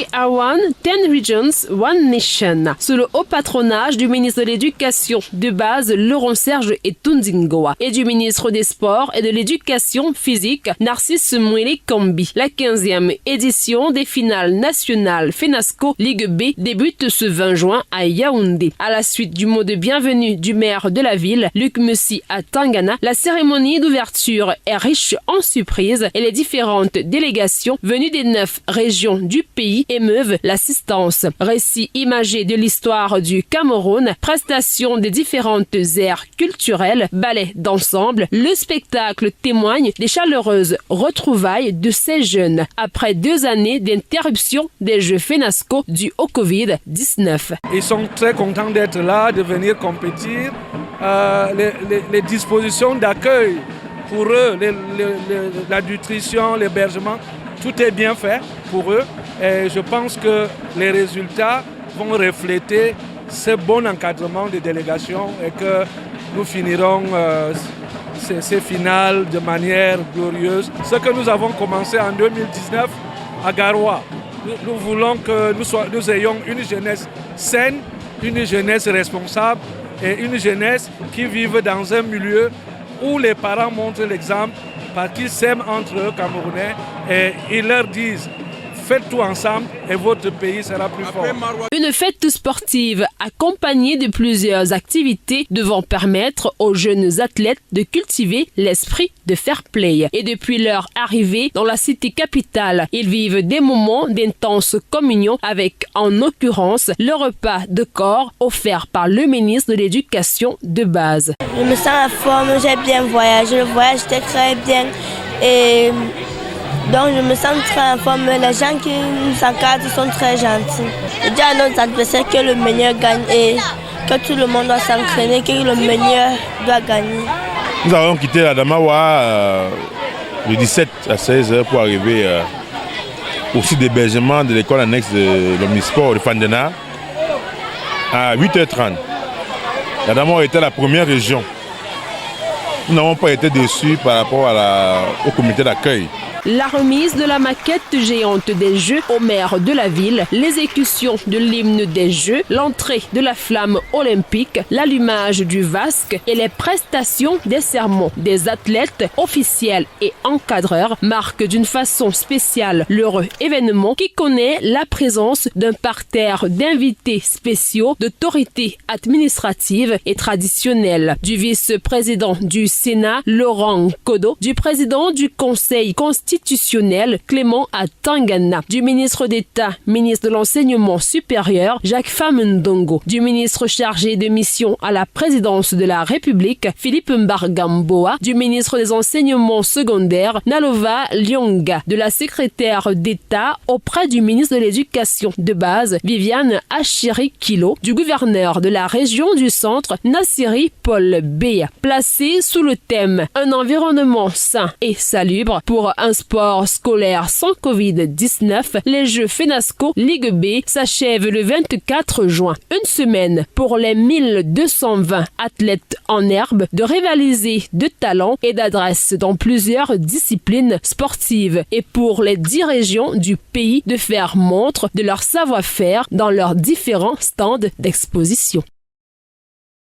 We are one, 10 regions, one nation. Sous le haut patronage du ministre de l'Éducation de base, Laurent-Serge Etundingoa, et du ministre des Sports et de l'Éducation physique, Narcisse Mwele-Kambi. La 15e édition des finales nationales FENASCO Ligue B débute ce 20 juin à Yaoundé. À la suite du mot de bienvenue du maire de la ville, Luc Messi à Tangana, la cérémonie d'ouverture est riche en surprises et les différentes délégations venues des 9 régions du pays émeuvent l'assistance. Récit imagé de l'histoire du Cameroun, prestation des différentes aires culturelles, ballets d'ensemble, le spectacle témoigne des chaleureuses retrouvailles de ces jeunes après 2 années d'interruption des Jeux FENASCO dus au Covid-19. Ils sont très contents d'être là, de venir compétir. Les dispositions d'accueil pour eux, la nutrition, l'hébergement, tout est bien fait pour eux. Et je pense que les résultats vont refléter ce bon encadrement des délégations et que nous finirons ces finales de manière glorieuse. Ce que nous avons commencé en 2019 à Garoua. Nous voulons que nous ayons une jeunesse saine, une jeunesse responsable et une jeunesse qui vive dans un milieu où les parents montrent l'exemple parce qu'ils s'aiment entre eux, Camerounais, et ils leur disent faites tout ensemble et votre pays sera plus fort. Une fête sportive accompagnée de plusieurs activités devant permettre aux jeunes athlètes de cultiver l'esprit de fair play. Et depuis leur arrivée dans la cité capitale, ils vivent des moments d'intense communion avec, en l'occurrence, le repas de corps offert par le ministre de l'Éducation de base. Je me sens en forme, j'ai bien voyagé, le voyage était très bien et donc je me sens très en forme. Les gens qui nous encadrent sont très gentils. Je dis à nos adversaires que le meilleur gagne et que tout le monde doit s'entraîner, que le meilleur doit gagner. Nous avons quitté la Damawa le 17 à 16h pour arriver au site d'hébergement de l'école annexe de l'Omnisport de Fandena à 8h30. La Damawa était la première région. Nous n'avons pas été déçus par rapport au comité d'accueil. La remise de la maquette géante des Jeux au maire de la ville, l'exécution de l'hymne des Jeux, l'entrée de la flamme olympique, l'allumage du vasque et les prestations des sermons des athlètes officiels et encadreurs marquent d'une façon spéciale l'heureux événement qui connaît la présence d'un parterre d'invités spéciaux, d'autorités administratives et traditionnelles, du vice-président du Sénat Laurent Kodo, du président du Conseil constitutionnel Clément Atangana, du ministre d'État, ministre de l'Enseignement supérieur Jacques Famundongo, du ministre chargé de mission à la présidence de la République Philippe Mbargamboa, du ministre des Enseignements secondaires Nalova Lyonga, de la secrétaire d'État auprès du ministre de l'Éducation de base Viviane Achiri Kilo, du gouverneur de la région du centre Nassiri Paul Béa, placé sous le thème un environnement sain et salubre pour un sport scolaire sans Covid-19, les Jeux FENASCO Ligue B s'achèvent le 24 juin. Une semaine pour les 1220 athlètes en herbe de rivaliser de talent et d'adresse dans plusieurs disciplines sportives et pour les 10 régions du pays de faire montre de leur savoir-faire dans leurs différents stands d'exposition.